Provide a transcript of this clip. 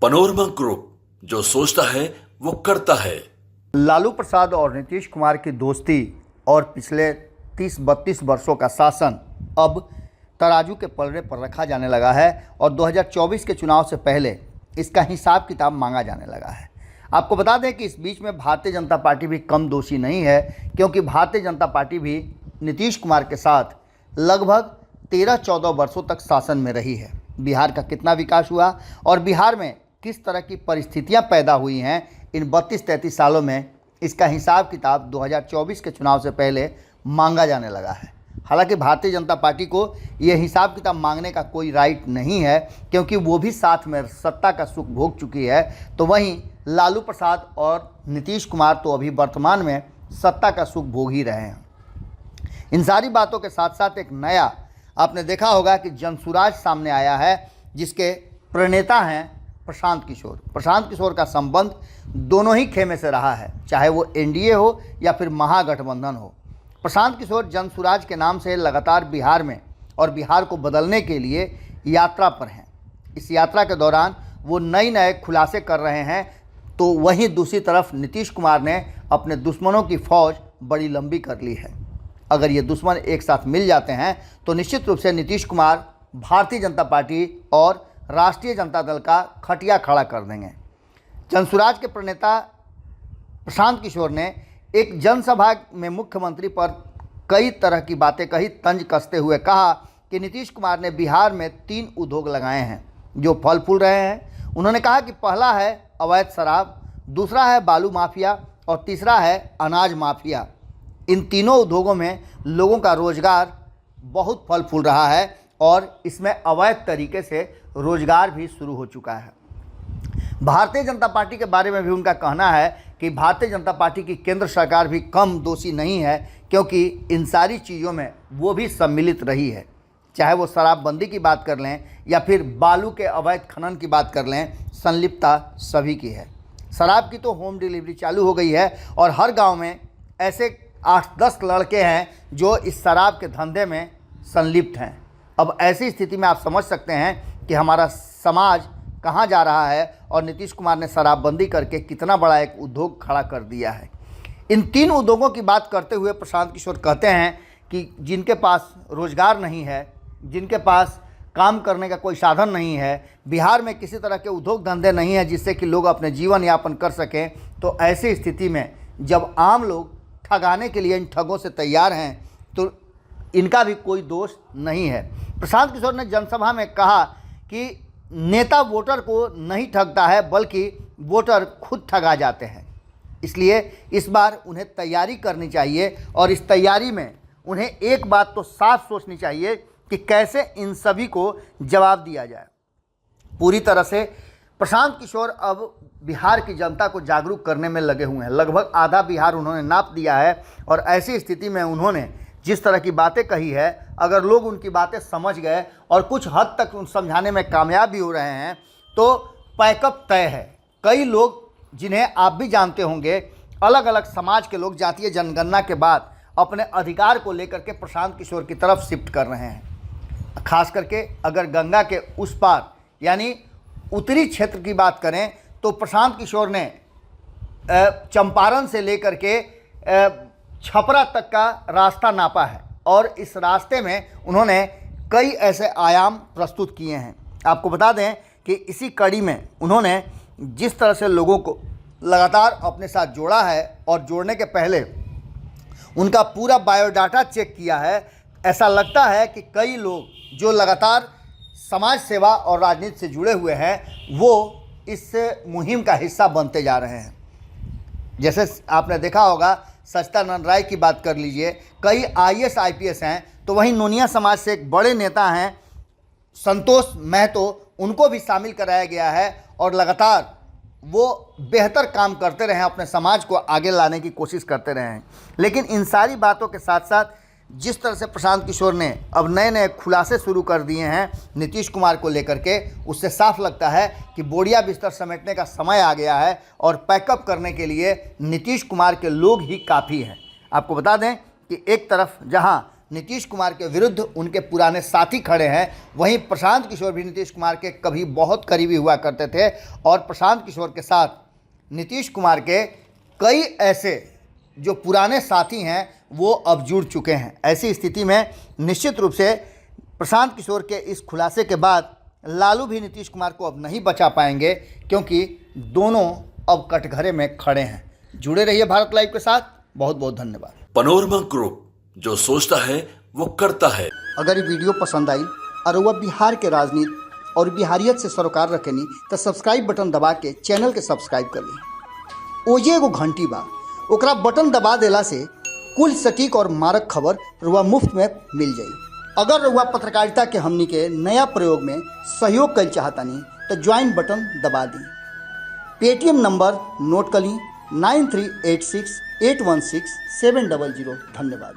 Panorama group, जो सोचता है वो करता है। लालू प्रसाद और नीतीश कुमार की दोस्ती और पिछले 30-32 वर्षों का शासन अब तराजू के पलड़े पर रखा जाने लगा है और 2024 के चुनाव से पहले इसका हिसाब किताब मांगा जाने लगा है। आपको बता दें कि इस बीच में भारतीय जनता पार्टी भी कम दोषी नहीं है, क्योंकि भारतीय जनता पार्टी भी नीतीश कुमार के साथ लगभग 13-14 वर्षों तक शासन में रही है। बिहार का कितना विकास हुआ और बिहार में किस तरह की परिस्थितियां पैदा हुई हैं इन 32-33 सालों में, इसका हिसाब किताब 2024 के चुनाव से पहले मांगा जाने लगा है। हालांकि भारतीय जनता पार्टी को यह हिसाब किताब मांगने का कोई राइट नहीं है, क्योंकि वो भी साथ में सत्ता का सुख भोग चुकी है। तो वहीं लालू प्रसाद और नीतीश कुमार तो अभी वर्तमान में सत्ता का सुख भोग ही रहे हैं। इन सारी बातों के साथ साथ एक नया आपने देखा होगा कि जनसुराज सामने आया है, जिसके प्रणेता हैं प्रशांत किशोर। प्रशांत किशोर का संबंध दोनों ही खेमे से रहा है, चाहे वो एनडीए हो या फिर महागठबंधन हो। प्रशांत किशोर जनसुराज के नाम से लगातार बिहार में और बिहार को बदलने के लिए यात्रा पर हैं। इस यात्रा के दौरान वो नए खुलासे कर रहे हैं। तो वहीं दूसरी तरफ नीतीश कुमार ने अपने दुश्मनों की फौज बड़ी लंबी कर ली है। अगर ये दुश्मन एक साथ मिल जाते हैं तो निश्चित रूप से नीतीश कुमार भारतीय जनता पार्टी और राष्ट्रीय जनता दल का खटिया खड़ा कर देंगे। जनसुराज के प्रणेता प्रशांत किशोर ने एक जनसभा में मुख्यमंत्री पर कई तरह की बातें कही, तंज कसते हुए कहा कि नीतीश कुमार ने बिहार में 3 उद्योग लगाए हैं जो फल फूल रहे हैं। उन्होंने कहा कि पहला है अवैध शराब, दूसरा है बालू माफिया और तीसरा है अनाज माफिया। इन तीनों उद्योगों में लोगों का रोजगार बहुत फल फूल रहा है और इसमें अवैध तरीके से रोजगार भी शुरू हो चुका है। भारतीय जनता पार्टी के बारे में भी उनका कहना है कि भारतीय जनता पार्टी की केंद्र सरकार भी कम दोषी नहीं है, क्योंकि इन सारी चीज़ों में वो भी सम्मिलित रही है। चाहे वो शराबबंदी की बात कर लें या फिर बालू के अवैध खनन की बात कर लें, संलिप्तता सभी की है। शराब की तो होम डिलीवरी चालू हो गई है और हर गाँव में ऐसे 8-10 लड़के हैं जो इस शराब के धंधे में संलिप्त हैं। अब ऐसी स्थिति में आप समझ सकते हैं कि हमारा समाज कहाँ जा रहा है और नीतीश कुमार ने शराबबंदी करके कितना बड़ा एक उद्योग खड़ा कर दिया है। इन 3 उद्योगों की बात करते हुए प्रशांत किशोर कहते हैं कि जिनके पास रोजगार नहीं है, जिनके पास काम करने का कोई साधन नहीं है, बिहार में किसी तरह के उद्योग धंधे नहीं हैं जिससे कि लोग अपने जीवन यापन कर सकें, तो ऐसी स्थिति में जब आम लोग ठगाने के लिए इन ठगों से तैयार हैं तो इनका भी कोई दोष नहीं है। प्रशांत किशोर ने जनसभा में कहा कि नेता वोटर को नहीं ठगता है, बल्कि वोटर खुद ठगा जाते हैं। इसलिए इस बार उन्हें तैयारी करनी चाहिए और इस तैयारी में उन्हें एक बात तो साफ सोचनी चाहिए कि कैसे इन सभी को जवाब दिया जाए। पूरी तरह से प्रशांत किशोर अब बिहार की जनता को जागरूक करने में लगे हुए हैं। लगभग आधा बिहार उन्होंने नाप दिया है और ऐसी स्थिति में उन्होंने जिस तरह की बातें कही है, अगर लोग उनकी बातें समझ गए और कुछ हद तक उन समझाने में कामयाब भी हो रहे हैं तो पैकअप तय है। कई लोग जिन्हें आप भी जानते होंगे, अलग अलग समाज के लोग जातीय जनगणना के बाद अपने अधिकार को लेकर के प्रशांत किशोर की तरफ शिफ्ट कर रहे हैं। खास करके अगर गंगा के उस पार यानी उत्तरी क्षेत्र की बात करें तो प्रशांत किशोर ने चंपारण से लेकर के छपरा तक का रास्ता नापा है और इस रास्ते में उन्होंने कई ऐसे आयाम प्रस्तुत किए हैं। आपको बता दें कि इसी कड़ी में उन्होंने जिस तरह से लोगों को लगातार अपने साथ जोड़ा है और जोड़ने के पहले उनका पूरा बायोडाटा चेक किया है, ऐसा लगता है कि कई लोग जो लगातार समाज सेवा और राजनीति से जुड़े हुए हैं वो इस मुहिम का हिस्सा बनते जा रहे हैं। जैसे आपने देखा होगा, सच्चिदानंद राय की बात कर लीजिए, कई IAS IPS हैं। तो वहीं नोनिया समाज से एक बड़े नेता हैं संतोष महतो, उनको भी शामिल कराया गया है और लगातार वो बेहतर काम करते रहे, अपने समाज को आगे लाने की कोशिश करते रहे हैं। लेकिन इन सारी बातों के साथ साथ जिस तरह से प्रशांत किशोर ने अब नए खुलासे शुरू कर दिए हैं नीतीश कुमार को लेकर के, उससे साफ लगता है कि बोरिया बिस्तर समेटने का समय आ गया है और पैकअप करने के लिए नीतीश कुमार के लोग ही काफ़ी हैं। आपको बता दें कि एक तरफ जहां नीतीश कुमार के विरुद्ध उनके पुराने साथी खड़े हैं, वहीं प्रशांत किशोर भी नीतीश कुमार के कभी बहुत करीबी हुआ करते थे और प्रशांत किशोर के साथ नीतीश कुमार के कई ऐसे जो पुराने साथी हैं वो अब जुड़ चुके हैं। ऐसी स्थिति में निश्चित रूप से प्रशांत किशोर के इस खुलासे के बाद लालू भी नीतीश कुमार को अब नहीं बचा पाएंगे, क्योंकि दोनों अब कटघरे में खड़े हैं। जुड़े रहिए भारत लाइव के साथ। बहुत बहुत धन्यवाद। पनोरमा ग्रुप, जो सोचता है वो करता है। अगर ये वीडियो पसंद आई और वह बिहार के राजनीति और बिहारियत से सरोकार रखेनी तो सब्सक्राइब बटन दबा के चैनल के सब्सक्राइब कर ली। ओजे एगो घंटी बा, ओकरा बटन दबा देला से कुल सटीक और मारक खबर रुआ मुफ्त में मिल जाई। अगर रुआ पत्रकारिता के हमनी के नया प्रयोग में सहयोग कर चाहतानी तो ज्वाइन बटन दबा दी। पेटीएम नंबर नोट कर ली 9386816700। धन्यवाद।